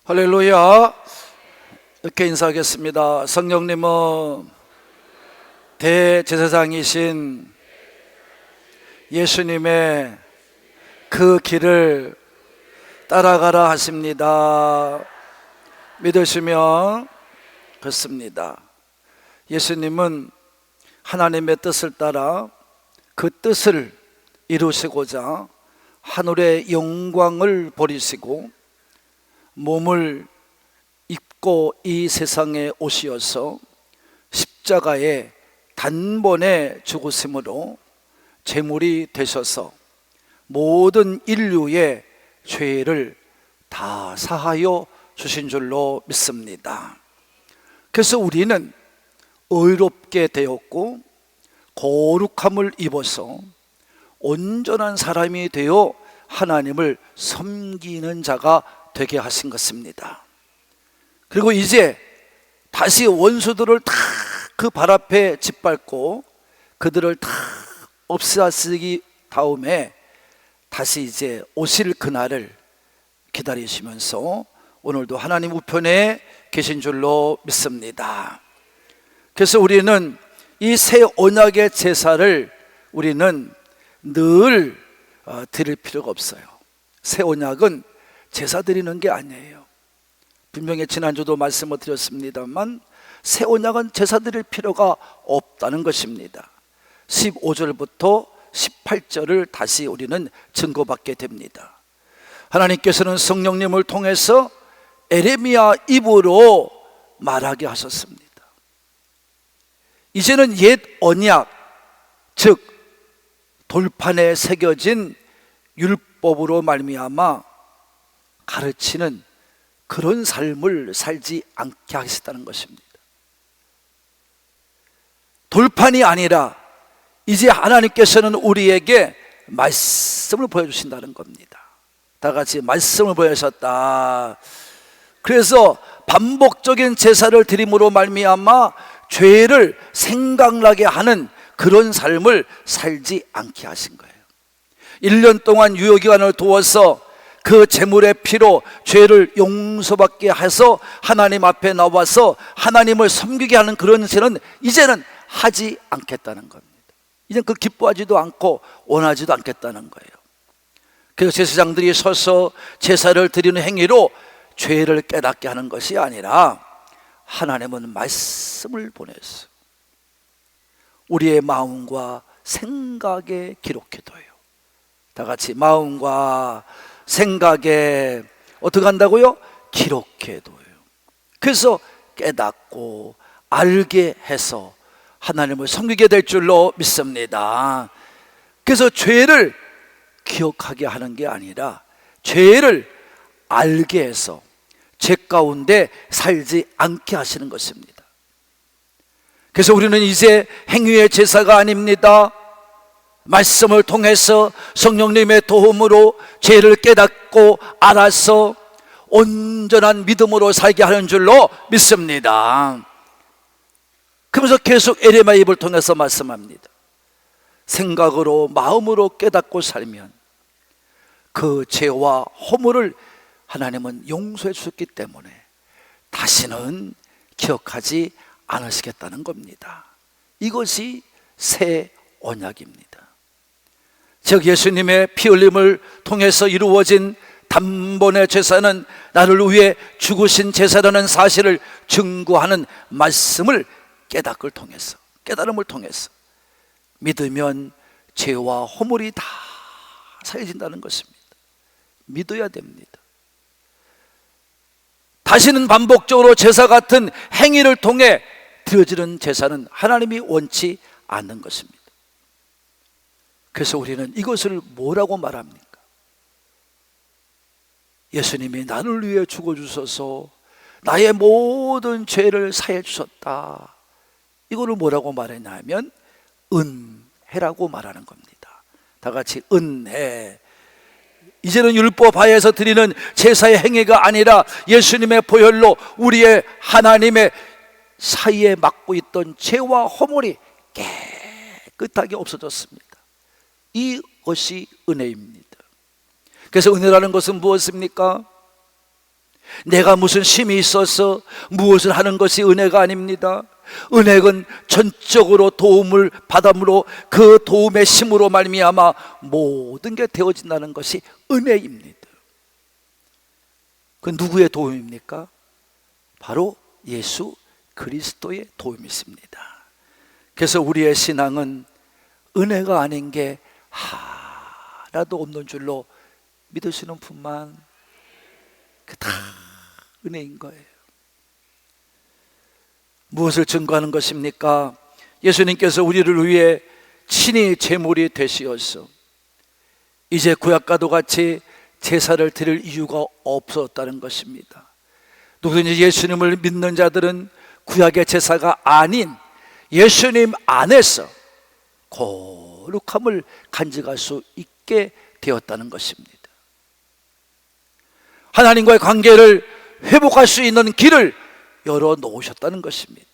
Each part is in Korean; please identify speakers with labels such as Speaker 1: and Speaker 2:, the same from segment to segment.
Speaker 1: 할렐루야. 이렇게 인사하겠습니다. 성령님은 대제사장이신 예수님의 그 길을 따라가라 하십니다. 믿으시면 그렇습니다. 예수님은 하나님의 뜻을 따라 그 뜻을 이루시고자 하늘의 영광을 버리시고 몸을 입고 이 세상에 오시어서 십자가에 단번에 죽으심으로 제물이 되셔서 모든 인류의 죄를 다 사하여 주신 줄로 믿습니다. 그래서 우리는 의롭게 되었고 거룩함을 입어서 온전한 사람이 되어 하나님을 섬기는 자가 되게 하신 것입니다. 그리고 이제 다시 원수들을 다 그 발 앞에 짓밟고 그들을 다 없애시기 다음에 다시 이제 오실 그날을 기다리시면서 오늘도 하나님 우편에 계신 줄로 믿습니다. 그래서 우리는 이 새 언약의 제사를 우리는 늘 드릴 필요가 없어요. 새 언약은 제사 드리는 게 아니에요. 분명히 지난주도 말씀을 드렸습니다만 새 언약은 제사 드릴 필요가 없다는 것입니다. 15절부터 18절을 다시 우리는 증거받게 됩니다. 하나님께서는 성령님을 통해서 에레미야 입으로 말하게 하셨습니다. 이제는 옛 언약, 즉 돌판에 새겨진 율법으로 말미암아 가르치는 그런 삶을 살지 않게 하시다는 것입니다. 돌판이 아니라 이제 하나님께서는 우리에게 말씀을 보여주신다는 겁니다. 다 같이 말씀을 보여주셨다. 그래서 반복적인 제사를 드림으로 말미암아 죄를 생각나게 하는 그런 삶을 살지 않게 하신 거예요. 1년 동안 유효기간을 두어서 그 제물의 피로 죄를 용서받게 해서 하나님 앞에 나와서 하나님을 섬기게 하는 그런 죄는 이제는 하지 않겠다는 겁니다. 이제 그 기뻐하지도 않고 원하지도 않겠다는 거예요. 그래서 제사장들이 서서 제사를 드리는 행위로 죄를 깨닫게 하는 것이 아니라 하나님은 말씀을 보내서 우리의 마음과 생각에 기록해둬요. 다 같이 마음과 생각에 어떻게 한다고요? 기록해둬요. 그래서 깨닫고 알게 해서 하나님을 섬기게 될 줄로 믿습니다. 그래서 죄를 기억하게 하는 게 아니라 죄를 알게 해서 죄 가운데 살지 않게 하시는 것입니다. 그래서 우리는 이제 행위의 제사가 아닙니다. 말씀을 통해서 성령님의 도움으로 죄를 깨닫고 알아서 온전한 믿음으로 살게 하는 줄로 믿습니다. 그러면서 계속 에레미야 입을 통해서 말씀합니다. 생각으로 마음으로 깨닫고 살면 그 죄와 허물을 하나님은 용서해 주셨기 때문에 다시는 기억하지 않으시겠다는 겁니다. 이것이 새 언약입니다. 즉 예수님의 피 흘림을 통해서 이루어진 단번의 제사는 나를 위해 죽으신 제사라는 사실을 증거하는 말씀을 깨달음을 통해서 믿으면 죄와 허물이 다 사해진다는 것입니다. 믿어야 됩니다. 다시는 반복적으로 제사 같은 행위를 통해 드려지는 제사는 하나님이 원치 않는 것입니다. 그래서 우리는 이것을 뭐라고 말합니까? 예수님이 나를 위해 죽어주셔서 나의 모든 죄를 사해 주셨다. 이거를 뭐라고 말했냐면 은혜라고 말하는 겁니다. 다 같이 은혜. 이제는 율법 하에서 드리는 제사의 행위가 아니라 예수님의 보혈로 우리의 하나님의 사이에 막고 있던 죄와 허물이 깨끗하게 없어졌습니다. 이것이 은혜입니다. 그래서 은혜라는 것은 무엇입니까? 내가 무슨 힘이 있어서 무엇을 하는 것이 은혜가 아닙니다. 은혜는 전적으로 도움을 받음으로 그 도움의 힘으로 말미암아 모든 게 되어진다는 것이 은혜입니다. 그 누구의 도움입니까? 바로 예수 그리스도의 도움이 있습니다. 그래서 우리의 신앙은 은혜가 아닌 게 하나도 없는 줄로 믿으시는 분만 그 다 은혜인 거예요. 무엇을 증거하는 것입니까? 예수님께서 우리를 위해 친히 제물이 되시어서 이제 구약과도 같이 제사를 드릴 이유가 없었다는 것입니다. 누구든지 예수님을 믿는 자들은 구약의 제사가 아닌 예수님 안에서 거룩함을 간직할 수 있게 되었다는 것입니다. 하나님과의 관계를 회복할 수 있는 길을 열어놓으셨다는 것입니다.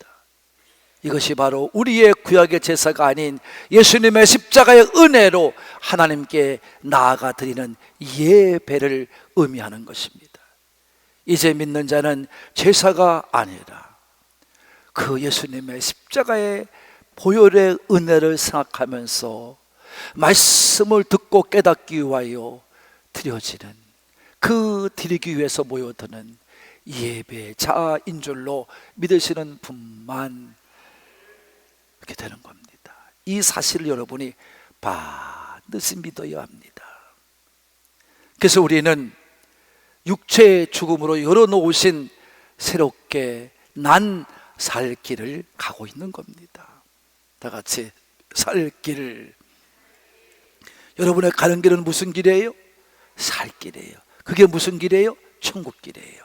Speaker 1: 이것이 바로 우리의 구약의 제사가 아닌 예수님의 십자가의 은혜로 하나님께 나아가 드리는 예배를 의미하는 것입니다. 이제 믿는 자는 제사가 아니라 그 예수님의 십자가의 보혈의 은혜를 생각하면서 말씀을 듣고 깨닫기 위하여 드려지는, 그 드리기 위해서 모여드는 예배자인 줄로 믿으시는 분만 이렇게 되는 겁니다. 이 사실을 여러분이 반드시 믿어야 합니다. 그래서 우리는 육체의 죽음으로 열어놓으신 새롭게 난 살 길을 가고 있는 겁니다. 다 같이 살 길을. 여러분의 가는 길은 무슨 길이에요? 살 길이에요. 그게 무슨 길이에요? 천국 길이에요.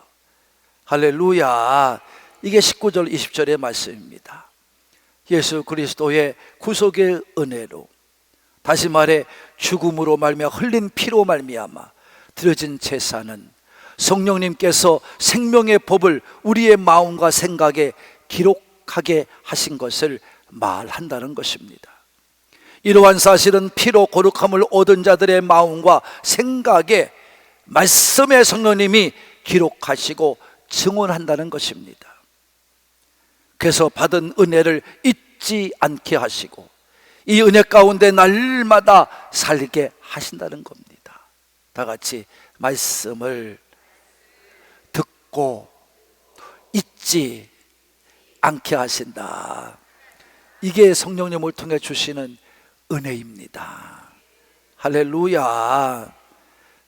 Speaker 1: 할렐루야. 이게 19절 20절의 말씀입니다. 예수 그리스도의 구속의 은혜로, 다시 말해 죽음으로 말미암아 흘린 피로 말미암아 드려진 제사는 성령님께서 생명의 법을 우리의 마음과 생각에 기록하게 하신 것을 말한다는 것입니다. 이러한 사실은 피로 거룩함을 얻은 자들의 마음과 생각에 말씀의 성령님이 기록하시고 증언한다는 것입니다. 그래서 받은 은혜를 잊지 않게 하시고 이 은혜 가운데 날마다 살게 하신다는 겁니다. 다 같이 말씀을 듣고 잊지 않게 하신다. 이게 성령님을 통해 주시는 은혜입니다. 할렐루야.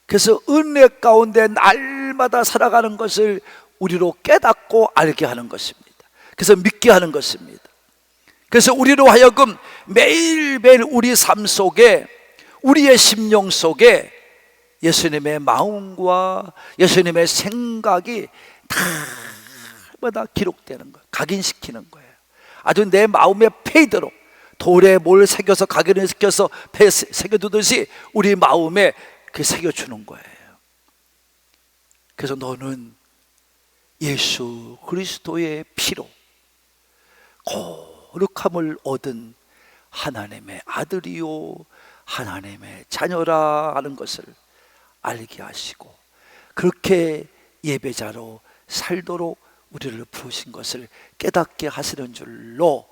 Speaker 1: 그래서 은혜 가운데 날마다 살아가는 것을 우리로 깨닫고 알게 하는 것입니다. 그래서 믿게 하는 것입니다. 그래서 우리로 하여금 매일매일 우리 삶 속에, 우리의 심령 속에 예수님의 마음과 예수님의 생각이 다마다 기록되는 거예요. 각인시키는 거예요. 아주 내 마음의 페이드로 돌에 뭘 새겨서 각인을 시켜서 배에 새겨두듯이 우리 마음에 그 새겨주는 거예요. 그래서 너는 예수 그리스도의 피로 거룩함을 얻은 하나님의 아들이요 하나님의 자녀라 하는 것을 알게 하시고, 그렇게 예배자로 살도록 우리를 부르신 것을 깨닫게 하시는 줄로,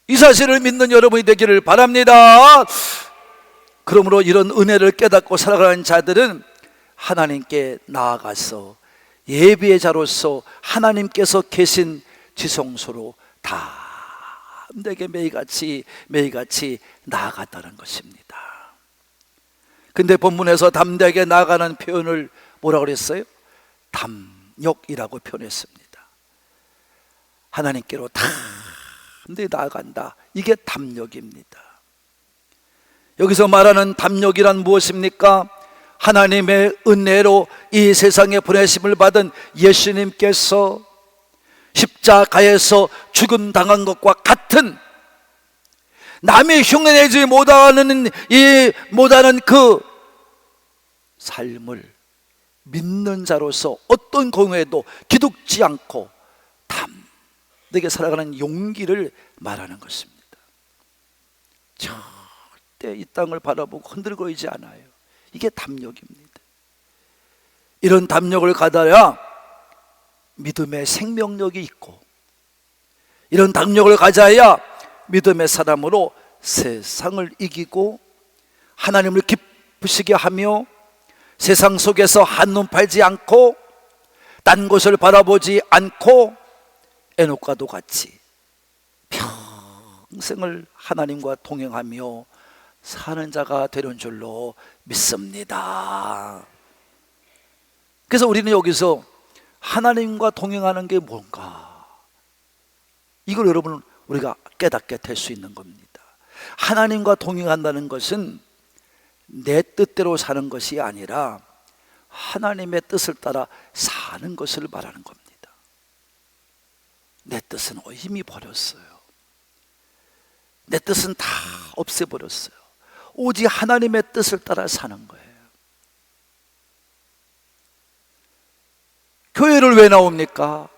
Speaker 1: 이 사실을 믿는 여러분이 되기를 바랍니다. 그러므로 이런 은혜를 깨닫고 살아가는 자들은 하나님께 나아가서 예배의 자로서 하나님께서 계신 지성소로 담대하게 매일같이 나아갔다는 것입니다. 근데 본문에서 담대하게 나아가는 표현을 뭐라고 그랬어요? 담력이라고 표현했습니다. 하나님께로 담대히 나아간다. 이게 담력입니다. 여기서 말하는 담력이란 무엇입니까? 하나님의 은혜로 이 세상에 보내심을 받은 예수님께서 십자가에서 죽음 당한 것과 같은 남이 흉내내지 못하는 그 삶을 믿는 자로서 어떤 경우에도 기죽지 않고 담대하게 살아가는 용기를 말하는 것입니다. 절대 이 땅을 바라보고 흔들거리지 않아요. 이게 담력입니다. 이런 담력을 가져야 믿음의 생명력이 있고, 이런 담력을 가져야 믿음의 사람으로 세상을 이기고 하나님을 기쁘시게 하며 세상 속에서 한눈 팔지 않고 딴 곳을 바라보지 않고 에녹과도 같이 평생을 하나님과 동행하며 사는 자가 되는 줄로 믿습니다. 그래서 우리는 여기서 하나님과 동행하는 게 뭔가, 이걸 여러분 우리가 깨닫게 될 수 있는 겁니다. 하나님과 동행한다는 것은 내 뜻대로 사는 것이 아니라 하나님의 뜻을 따라 사는 것을 말하는 겁니다. 내 뜻은 이미 버렸어요. 내 뜻은 다 없애버렸어요. 오직 하나님의 뜻을 따라 사는 거예요. 교회를 왜 나옵니까?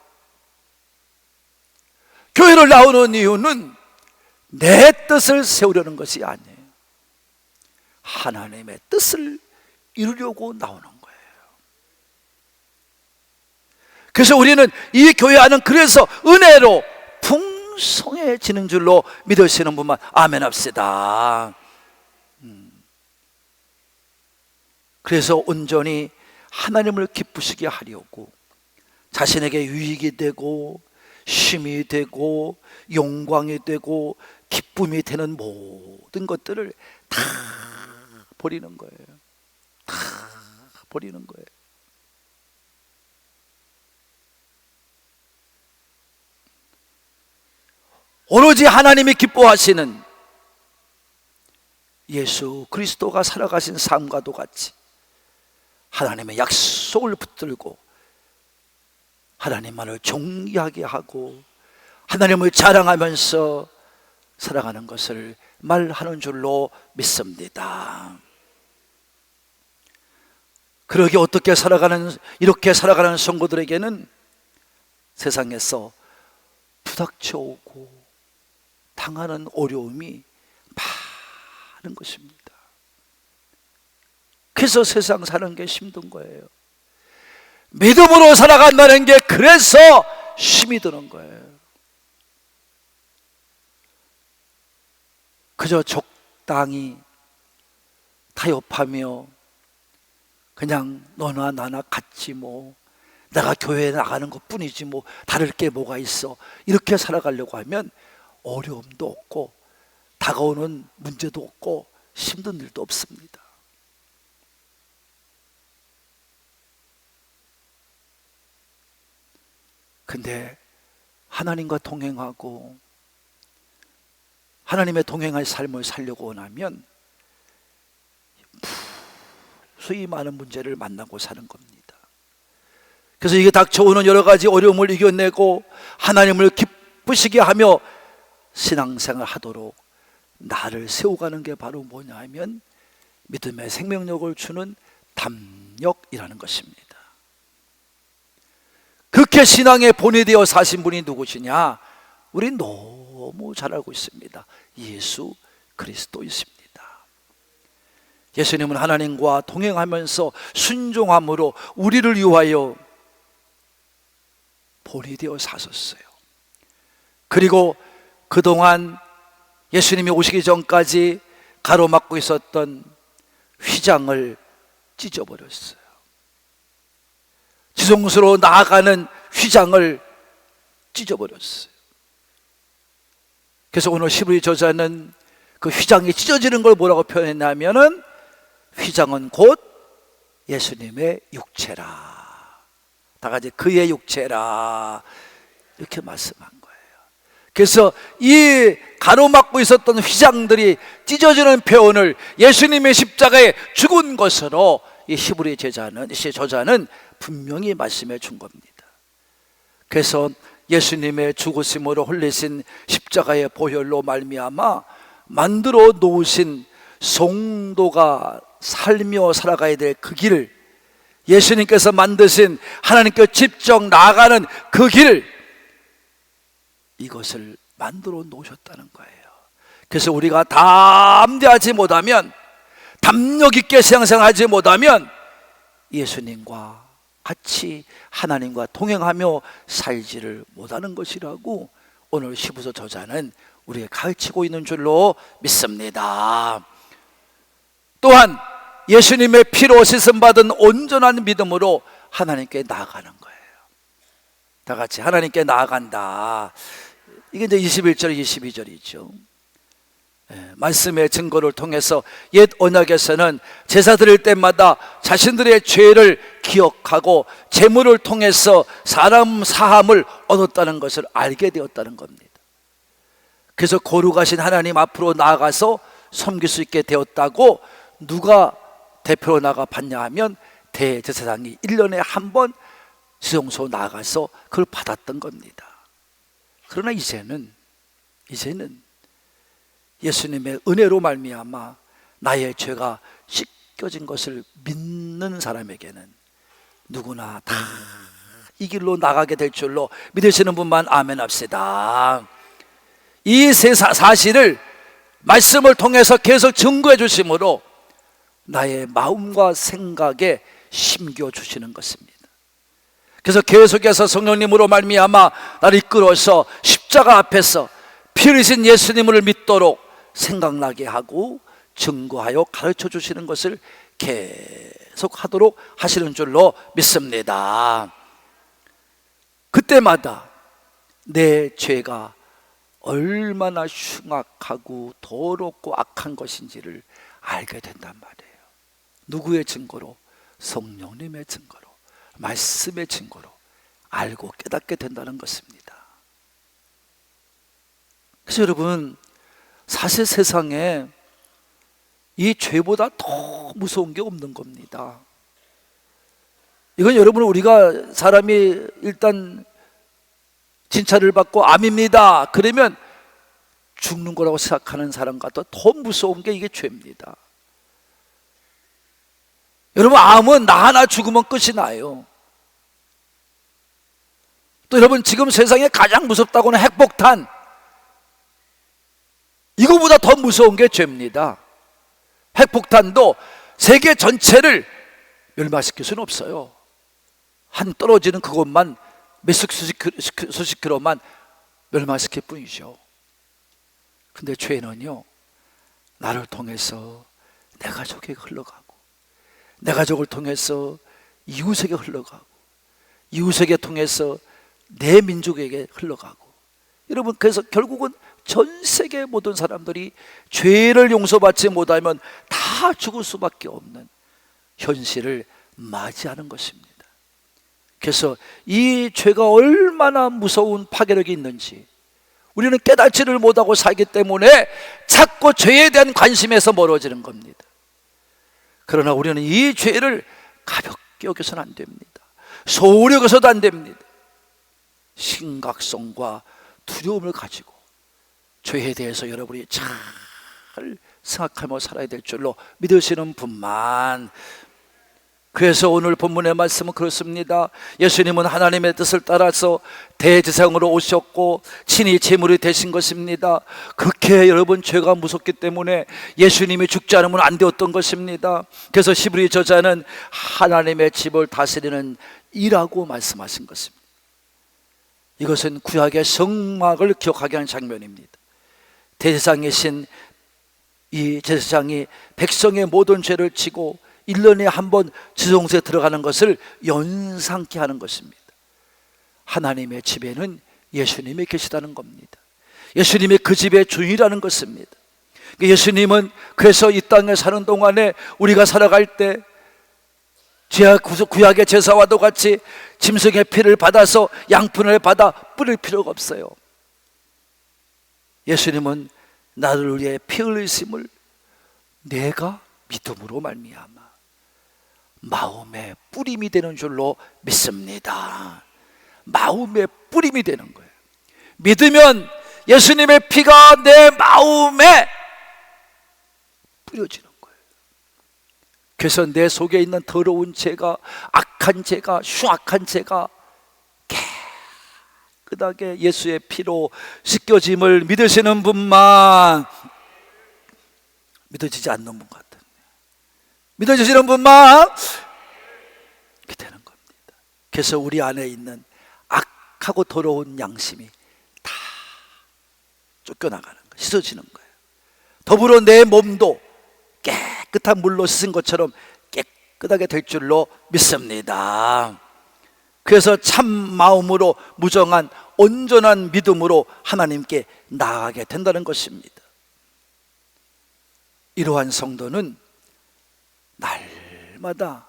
Speaker 1: 교회를 나오는 이유는 내 뜻을 세우려는 것이 아니에요. 하나님의 뜻을 이루려고 나오는 거예요. 그래서 우리는 이 교회 안은 그래서 은혜로 풍성해지는 줄로 믿으시는 분만 아멘 합시다. 그래서 온전히 하나님을 기쁘시게 하려고 자신에게 유익이 되고 쉼이 되고 영광이 되고 기쁨이 되는 모든 것들을 다 버리는 거예요. 다 버리는 거예요. 오로지 하나님이 기뻐하시는 예수 그리스도가 살아가신 삶과도 같이 하나님의 약속을 붙들고 하나님만을 존귀하게 하고 하나님을 자랑하면서 살아가는 것을 말하는 줄로 믿습니다. 그러게 이렇게 살아가는 성도들에게는 세상에서 부닥쳐 오고 당하는 어려움이 많은 것입니다. 그래서 세상 사는 게 힘든 거예요. 믿음으로 살아간다는 게 그래서 힘이 드는 거예요. 그저 적당히 타협하며 그냥 너나 나나 같지 뭐, 내가 교회에 나가는 것 뿐이지 뭐 다를 게 뭐가 있어, 이렇게 살아가려고 하면 어려움도 없고 다가오는 문제도 없고 힘든 일도 없습니다. 근데 하나님과 동행하고 하나님의 동행할 삶을 살려고 원하면 무수히 많은 문제를 만나고 사는 겁니다. 그래서 이게 닥쳐오는 여러 가지 어려움을 이겨내고 하나님을 기쁘시게 하며 신앙생활 하도록 나를 세워가는 게 바로 뭐냐 하면 믿음의 생명력을 주는 담력이라는 것입니다. 그렇게 신앙의 본이 되어 사신 분이 누구시냐? 우린 너무 잘 알고 있습니다. 예수 그리스도이십니다. 예수님은 하나님과 동행하면서 순종함으로 우리를 위하여 본이 되어 사셨어요. 그리고 그동안 예수님이 오시기 전까지 가로막고 있었던 휘장을 찢어버렸어요. 지성소로 나아가는 휘장을 찢어버렸어요. 그래서 오늘 히브리 저자는 그 휘장이 찢어지는 걸 뭐라고 표현했냐면은 휘장은 곧 예수님의 육체라, 다 같이 그의 육체라, 이렇게 말씀한 거예요. 그래서 이 가로막고 있었던 휘장들이 찢어지는 표현을 예수님의 십자가에 죽은 것으로 이 히브리 저자는 분명히 말씀해 준 겁니다. 그래서 예수님의 죽으심으로 흘리신 십자가의 보혈로 말미암아 만들어 놓으신 성도가 살며 살아가야 될 그 길을, 예수님께서 만드신 하나님께 직접 나아가는 그 길, 이것을 만들어 놓으셨다는 거예요. 그래서 우리가 담대하지 못하면, 담력 있게 신앙생활하지 못하면 예수님과 같이 하나님과 동행하며 살지를 못하는 것이라고 오늘 히브리서 저자는 우리에게 가르치고 있는 줄로 믿습니다. 또한 예수님의 피로 씻음받은 온전한 믿음으로 하나님께 나아가는 거예요. 다 같이 하나님께 나아간다. 이게 이제 21절 22절이죠. 말씀의 증거를 통해서 옛 언약에서는 제사 드릴 때마다 자신들의 죄를 기억하고 제물을 통해서 사람 사함을 얻었다는 것을 알게 되었다는 겁니다. 그래서 거룩하신 하나님 앞으로 나아가서 섬길 수 있게 되었다고 누가 대표로 나가 받냐 하면 대제사장이 1년에 한 번 지성소 나가서 그걸 받았던 겁니다. 그러나 이제는 예수님의 은혜로 말미암아 나의 죄가 씻겨진 것을 믿는 사람에게는 누구나 다 이 길로 나가게 될 줄로 믿으시는 분만 아멘 합시다. 이 세 사실을 말씀을 통해서 계속 증거해 주심으로 나의 마음과 생각에 심겨 주시는 것입니다. 그래서 계속해서 성령님으로 말미암아 나를 이끌어서 십자가 앞에서 피 흘리신 예수님을 믿도록 생각나게 하고 증거하여 가르쳐 주시는 것을 계속 하도록 하시는 줄로 믿습니다. 그때마다 내 죄가 얼마나 흉악하고 더럽고 악한 것인지를 알게 된단 말이에요. 누구의 증거로? 성령님의 증거로, 말씀의 증거로 알고 깨닫게 된다는 것입니다. 그래서 여러분, 사실 세상에 이 죄보다 더 무서운 게 없는 겁니다. 이건 여러분, 우리가 사람이 일단 진찰을 받고 암입니다 그러면 죽는 거라고 생각하는 사람과 더 무서운 게 이게 죄입니다. 여러분, 암은 나 하나 죽으면 끝이 나요. 또 여러분, 지금 세상에 가장 무섭다고는 핵폭탄, 이거보다 더 무서운 게 죄입니다. 핵폭탄도 세계 전체를 멸망시킬 수는 없어요. 한 떨어지는 그것만 수십 킬로만 멸망시킬 뿐이죠. 근데 죄는요, 나를 통해서 내 가족에게 흘러가고, 내 가족을 통해서 이웃에게 흘러가고, 이웃에게 통해서 내 민족에게 흘러가고, 여러분, 그래서 결국은 전 세계 모든 사람들이 죄를 용서받지 못하면 다 죽을 수밖에 없는 현실을 맞이하는 것입니다. 그래서 이 죄가 얼마나 무서운 파괴력이 있는지 우리는 깨닫지를 못하고 살기 때문에 자꾸 죄에 대한 관심에서 멀어지는 겁니다. 그러나 우리는 이 죄를 가볍게 여겨서는 안 됩니다. 소홀히 여겨서도 안 됩니다. 심각성과 두려움을 가지고 죄에 대해서 여러분이 잘 생각하며 살아야 될 줄로 믿으시는 분만. 그래서 오늘 본문의 말씀은 그렇습니다. 예수님은 하나님의 뜻을 따라서 대제사장으로 오셨고 친히 제물이 되신 것입니다. 그렇게 여러분 죄가 무섭기 때문에 예수님이 죽지 않으면 안 되었던 것입니다. 그래서 히브리 저자는 하나님의 집을 다스리는 이라고 말씀하신 것입니다. 이것은 구약의 성막을 기억하게 하는 장면입니다. 대제사장이신 이 제사장이 백성의 모든 죄를 지고 1년에 한 번 지성소에 들어가는 것을 연상케 하는 것입니다. 하나님의 집에는 예수님이 계시다는 겁니다. 예수님이 그 집의 주인이라는 것입니다. 예수님은 그래서 이 땅에 사는 동안에 우리가 살아갈 때 구약의 제사와도 같이 짐승의 피를 받아서 양푼을 받아 뿌릴 필요가 없어요. 예수님은 나를 위해 피 흘리심을 내가 믿음으로 말미암아 마음의 뿌림이 되는 줄로 믿습니다. 마음의 뿌림이 되는 거예요. 믿으면 예수님의 피가 내 마음에 뿌려지는 거예요. 그래서 내 속에 있는 더러운 죄가, 악한 죄가, 흉악한 죄가 깨끗하게 예수의 피로 씻겨짐을 믿으시는 분만, 믿어지지 않는 분 같은, 믿어지시는 분만 이렇게 되는 겁니다. 그래서 우리 안에 있는 악하고 더러운 양심이 다 쫓겨나가는 거예요. 씻어지는 거예요. 더불어 내 몸도 깨끗한 물로 씻은 것처럼 깨끗하게 될 줄로 믿습니다. 그래서 참 마음으로 무정한 온전한 믿음으로 하나님께 나아가게 된다는 것입니다. 이러한 성도는 날마다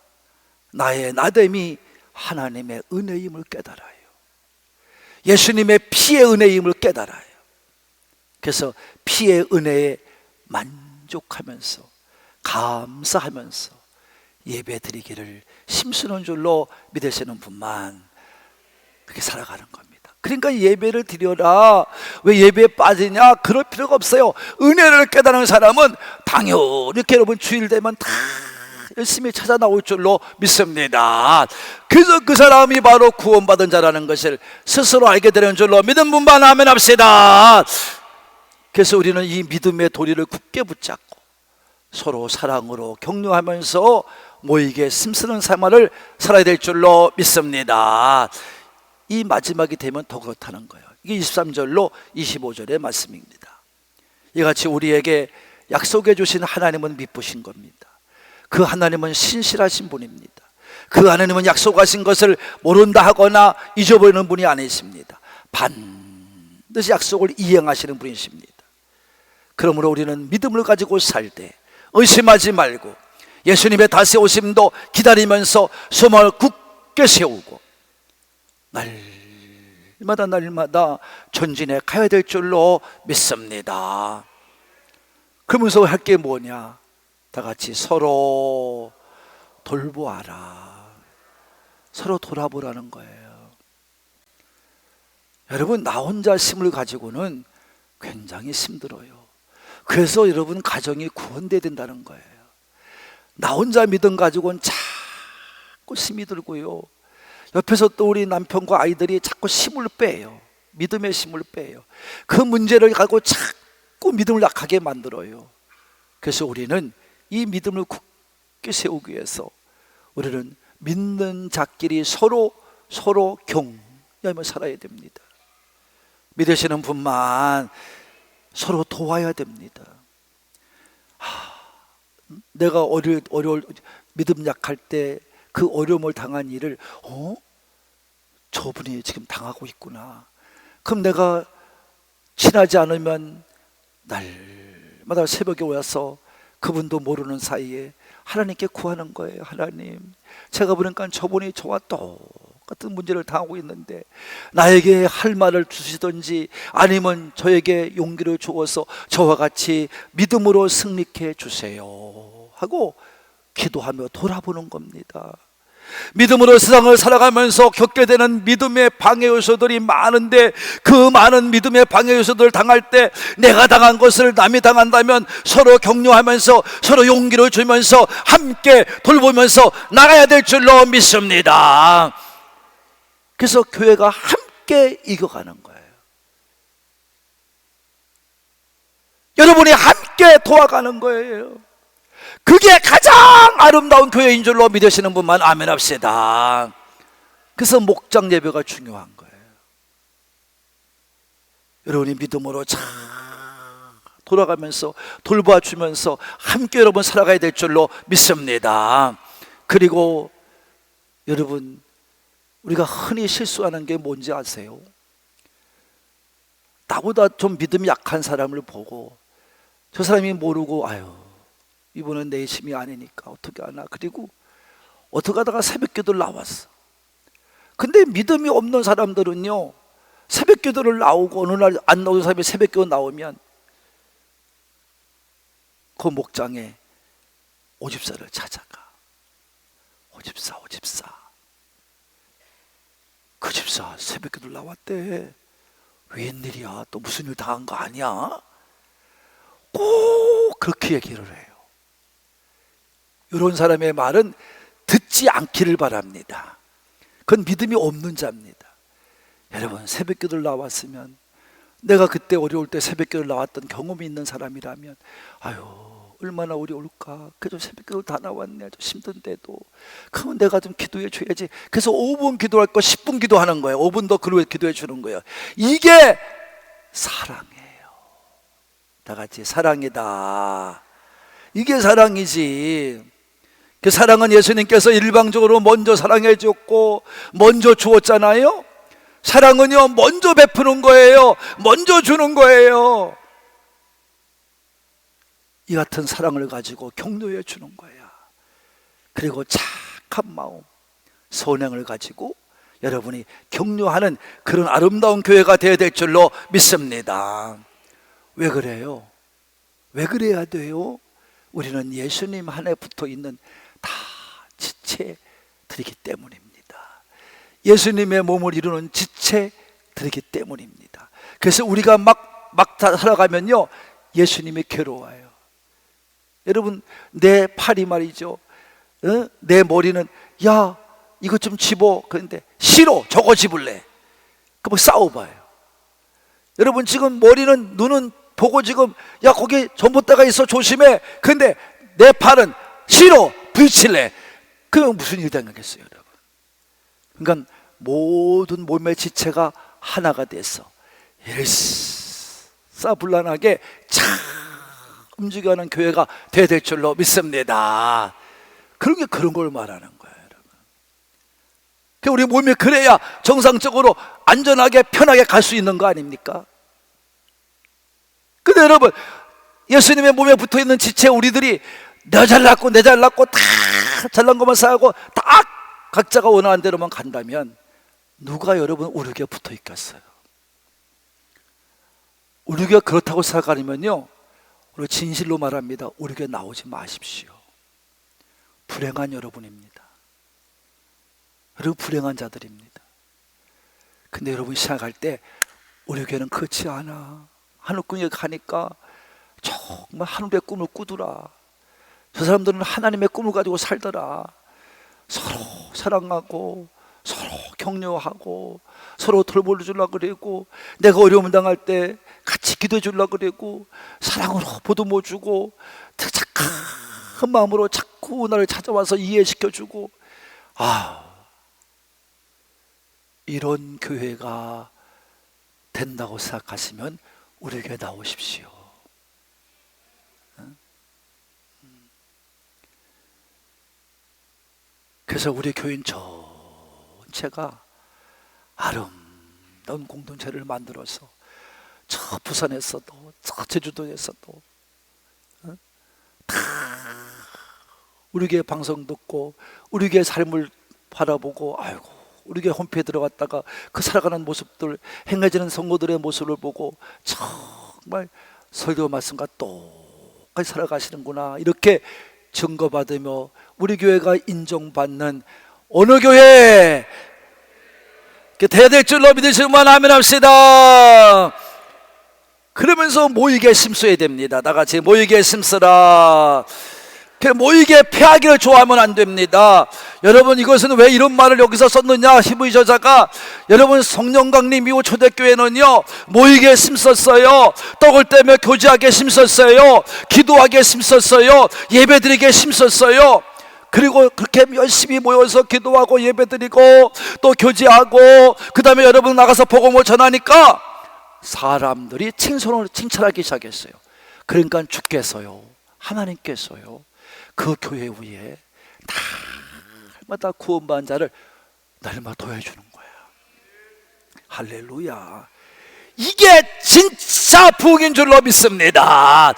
Speaker 1: 나의 나됨이 하나님의 은혜임을 깨달아요. 예수님의 피의 은혜임을 깨달아요. 그래서 피의 은혜에 만족하면서 감사하면서 예배 드리기를 힘쓰는 줄로 믿으시는 분만 그렇게 살아가는 겁니다. 그러니까 예배를 드려라, 왜 예배에 빠지냐, 그럴 필요가 없어요. 은혜를 깨달은 사람은 당연히 이렇게 여러분 주일 되면 다 열심히 찾아 나올 줄로 믿습니다. 그래서 그 사람이 바로 구원받은 자라는 것을 스스로 알게 되는 줄로 믿은 분만 아멘 합시다. 그래서 우리는 이 믿음의 도리를 굳게 붙잡고 서로 사랑으로 격려하면서 모이게 힘쓰는 생활을 살아야 될 줄로 믿습니다. 이 마지막이 되면 더 그렇다는 거예요. 이게 23절로 25절의 말씀입니다. 이같이 우리에게 약속해 주신 하나님은 미쁘신 겁니다. 그 하나님은 신실하신 분입니다. 그 하나님은 약속하신 것을 모른다 하거나 잊어버리는 분이 아니십니다. 반드시 약속을 이행하시는 분이십니다. 그러므로 우리는 믿음을 가지고 살 때 의심하지 말고 예수님의 다시 오심도 기다리면서 소망을 굳게 세우고 날마다 전진해 가야 될 줄로 믿습니다. 그러면서 할 게 뭐냐? 다 같이 서로 돌보아라. 서로 돌아보라는 거예요. 여러분, 나 혼자 힘을 가지고는 굉장히 힘들어요. 그래서 여러분 가정이 구원돼야 된다는 거예요. 나 혼자 믿음 가지고는 자꾸 힘이 들고요, 옆에서 또 우리 남편과 아이들이 자꾸 힘을 빼요. 믿음의 힘을 빼요. 그 문제를 가지고 자꾸 믿음을 약하게 만들어요. 그래서 우리는 이 믿음을 굳게 세우기 위해서 우리는 믿는 자끼리 서로 격려하며 살아야 됩니다. 믿으시는 분만 서로 도와야 됩니다. 내가 어려울 믿음 약할 때 그 어려움을 당한 일을 저분이 지금 당하고 있구나. 그럼 내가 친하지 않으면 날마다 새벽에 와서 그분도 모르는 사이에 하나님께 구하는 거예요. 하나님, 제가 보니까 저분이 저와 똑같은 문제를 당하고 있는데 나에게 할 말을 주시든지 아니면 저에게 용기를 주어서 저와 같이 믿음으로 승리케 주세요 하고 기도하며 돌아보는 겁니다. 믿음으로 세상을 살아가면서 겪게 되는 믿음의 방해 요소들이 많은데, 그 많은 믿음의 방해 요소들을 당할 때 내가 당한 것을 남이 당한다면 서로 격려하면서 서로 용기를 주면서 함께 돌보면서 나가야 될 줄로 믿습니다. 그래서 교회가 함께 이겨가는 거예요. 여러분이 함께 도와가는 거예요. 그게 가장 아름다운 교회인 줄로 믿으시는 분만 아멘 합시다. 그래서 목장 예배가 중요한 거예요. 여러분이 믿음으로 잘 돌아가면서 돌봐주면서 함께 여러분 살아가야 될 줄로 믿습니다. 그리고 여러분, 우리가 흔히 실수하는 게 뭔지 아세요? 나보다 좀 믿음이 약한 사람을 보고 저 사람이 모르고 이분은 내 힘이 아니니까 어떻게 하나, 그리고 어떻게 하다가 새벽기도를 나왔어. 근데 믿음이 없는 사람들은요, 새벽기도를 나오고 어느 날 안 나오는 사람이 새벽기도 나오면 그 목장에 오집사를 찾아가. 오집사 그 집사 새벽기도를 나왔대. 웬일이야, 또 무슨 일 당한 거 아니야? 꼭 그렇게 얘기를 해요. 이런 사람의 말은 듣지 않기를 바랍니다. 그건 믿음이 없는 자입니다. 여러분, 새벽기도를 나왔으면, 내가 그때 어려울 때 새벽기도를 나왔던 경험이 있는 사람이라면, 아유 얼마나 어려울까, 그래도 새벽기도 다 나왔네, 좀 힘든데도. 그러면 내가 좀 기도해 줘야지. 그래서 5분 기도할 거 10분 기도하는 거예요. 5분 더 그러고 기도해 주는 거예요. 이게 사랑이에요. 다 같이 사랑이다. 이게 사랑이지. 그 사랑은 예수님께서 일방적으로 먼저 사랑해 줬고 먼저 주었잖아요. 사랑은요, 먼저 베푸는 거예요. 먼저 주는 거예요. 이 같은 사랑을 가지고 격려해 주는 거야. 그리고 착한 마음, 선행을 가지고 여러분이 격려하는 그런 아름다운 교회가 되어야 될 줄로 믿습니다. 왜 그래요? 왜 그래야 돼요? 우리는 예수님 안에 붙어 있는 다 지체들이기 때문입니다. 예수님의 몸을 이루는 지체들이기 때문입니다. 그래서 우리가 막 살아가면요, 예수님이 괴로워요. 여러분, 내 팔이 말이죠, 내 머리는 야 이거 좀 집어. 그런데 싫어, 저거 집을래. 그럼 싸워봐요. 여러분, 지금 머리는, 눈은 보고 지금 야 거기 전봇대가 있어 조심해. 근데 내 팔은 싫어, 부딪힐래. 그럼 무슨 일이 당하겠어요, 여러분? 그러니까 모든 몸의 지체가 하나가 돼서 일사불란하게 참 움직여가는 교회가 되어야 될 줄로 믿습니다. 그런 걸 말하는 거예요, 여러분. 우리 몸이 그래야 정상적으로 안전하게 편하게 갈 수 있는 거 아닙니까? 근데 여러분, 예수님의 몸에 붙어있는 지체 우리들이 내 잘났고 내 잘났고 다 잘난 것만 쌓고 딱 각자가 원하는 대로만 간다면 누가 여러분 우리 교회에 붙어 있겠어요? 우리 교회가 그렇다고 생각하면요, 우리 진실로 말합니다. 우리 교회 나오지 마십시오. 불행한 여러분입니다. 여러분 불행한 자들입니다. 근데 여러분 생각할 때 우리 교회는 그렇지 않아. 하늘궁에 가니까 정말 하늘의 꿈을 꾸더라. 저 사람들은 하나님의 꿈을 가지고 살더라. 서로 사랑하고 서로 격려하고 서로 돌보주려고 그러고, 내가 어려움 당할 때 같이 기도해 주려고 그러고, 사랑으로 보듬어 주고, 착한 마음으로 자꾸 나를 찾아와서 이해시켜 주고. 이런 교회가 된다고 생각하시면 우리 교회 나오십시오. 그래서 우리 교인 전체가 아름다운 공동체를 만들어서 저 부산에서도 저 제주도에서도 다 우리 교회 방송 듣고 우리 교회 삶을 바라보고, 아이고 우리 교회 홈페이지에 들어갔다가 그 살아가는 모습들, 행해지는 성도들의 모습을 보고 정말 설교 말씀과 똑같이 살아가시는구나, 이렇게 증거받으며 우리 교회가 인정받는 어느 교회 돼야 될 줄로 믿으시면 아멘 합시다. 그러면서 모이게 심어야 됩니다. 나같이 모이게 심으라. 모이게 패하기를 좋아하면 안 됩니다. 여러분, 이것은 왜 이런 말을 여기서 썼느냐, 히브리 저자가. 여러분, 성령강림 이후 초대교회는요 모이게 심었어요. 떡을 떼며 교제하게 심었어요. 기도하게 심었어요. 예배드리게 심었어요. 그리고 그렇게 열심히 모여서 기도하고 예배드리고 또 교제하고, 그 다음에 여러분 나가서 복음을 전하니까 사람들이 칭찬하기 시작했어요. 그러니까 주께서요, 하나님께서요, 그 교회 위에 날마다 구원받은 자를 날마다 더해주는 거야. 할렐루야. 이게 진짜 부흥인 줄로 믿습니다.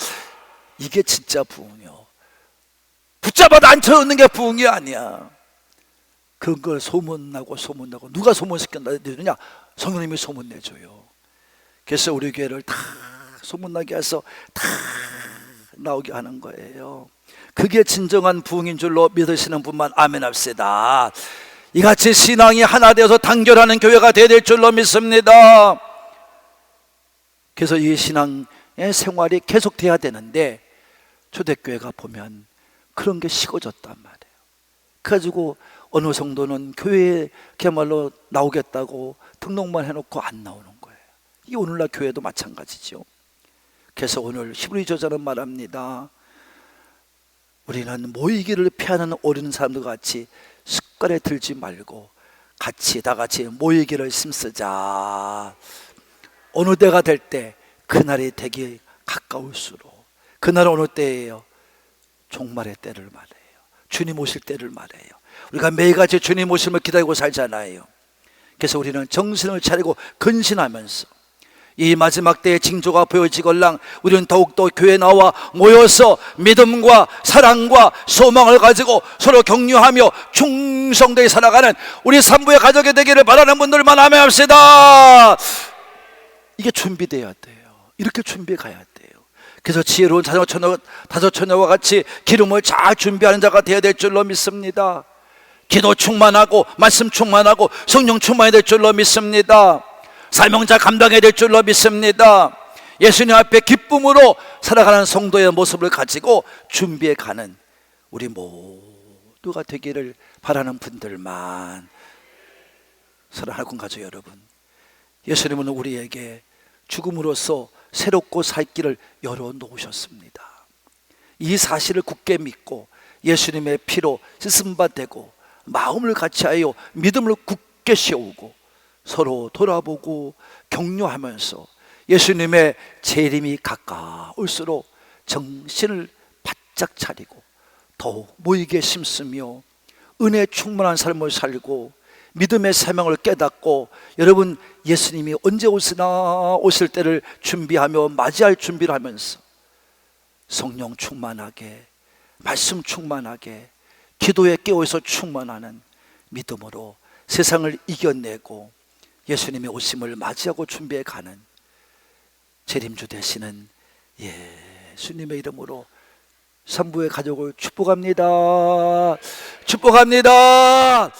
Speaker 1: 이게 진짜 부흥이요. 붙잡아도 앉혀놓는 게 부흥이 아니야. 그런 걸 소문나고 누가 소문시켜내느냐? 성령님이 소문내줘요. 그래서 우리 교회를 다 소문나게 해서 다 나오게 하는 거예요. 그게 진정한 부흥인 줄로 믿으시는 분만 아멘 합시다. 이같이 신앙이 하나 되어서 단결하는 교회가 되어야 될 줄로 믿습니다. 그래서 이 신앙의 생활이 계속돼야 되는데, 초대교회가 보면 그런 게 식어졌단 말이에요. 그래가지고 어느 정도는 교회에 그야말로 나오겠다고 등록만 해놓고 안 나오는 거예요. 이 오늘날 교회도 마찬가지죠. 그래서 오늘 히브리 저자는 말합니다. 우리는 모이기를 피하는 어린 사람들 같이 습관에 들지 말고 다 같이 모이기를 힘쓰자. 어느 때가 될 때 그날이 되기 가까울수록, 그날은 어느 때예요? 종말의 때를 말해요. 주님 오실 때를 말해요. 우리가 매일같이 주님 오심을 기다리고 살잖아요. 그래서 우리는 정신을 차리고 근신하면서 이 마지막 때의 징조가 보여지걸랑 우리는 더욱더 교회에 나와 모여서 믿음과 사랑과 소망을 가지고 서로 격려하며 충성되게 살아가는 우리 산부의 가족이 되기를 바라는 분들만 아멘합시다. 이게 준비되어야 돼요. 이렇게 준비해 가야 돼요. 그래서 지혜로운 다섯 처녀와 같이 기름을 잘 준비하는 자가 되어야 될 줄로 믿습니다. 기도 충만하고 말씀 충만하고 성령 충만해야 될 줄로 믿습니다. 사명자 감당해야 될 줄로 믿습니다. 예수님 앞에 기쁨으로 살아가는 성도의 모습을 가지고 준비해 가는 우리 모두가 되기를 바라는 분들만. 사랑하는 가족 여러분, 예수님은 우리에게 죽음으로써 새롭고 살 길을 열어놓으셨습니다. 이 사실을 굳게 믿고 예수님의 피로 씻음바 되고 마음을 같이하여 믿음을 굳게 세우고 서로 돌아보고 격려하면서 예수님의 재림이 가까울수록 정신을 바짝 차리고 더욱 모이게 심쓰며 은혜 충만한 삶을 살고 믿음의 사명을 깨닫고, 여러분 예수님이 언제 오실 때를 준비하며 맞이할 준비를 하면서 성령 충만하게, 말씀 충만하게, 기도에 깨어서 충만하는 믿음으로 세상을 이겨내고 예수님의 오심을 맞이하고 준비해 가는 재림주 되시는 예수님의 이름으로 산부의 가족을 축복합니다. 축복합니다.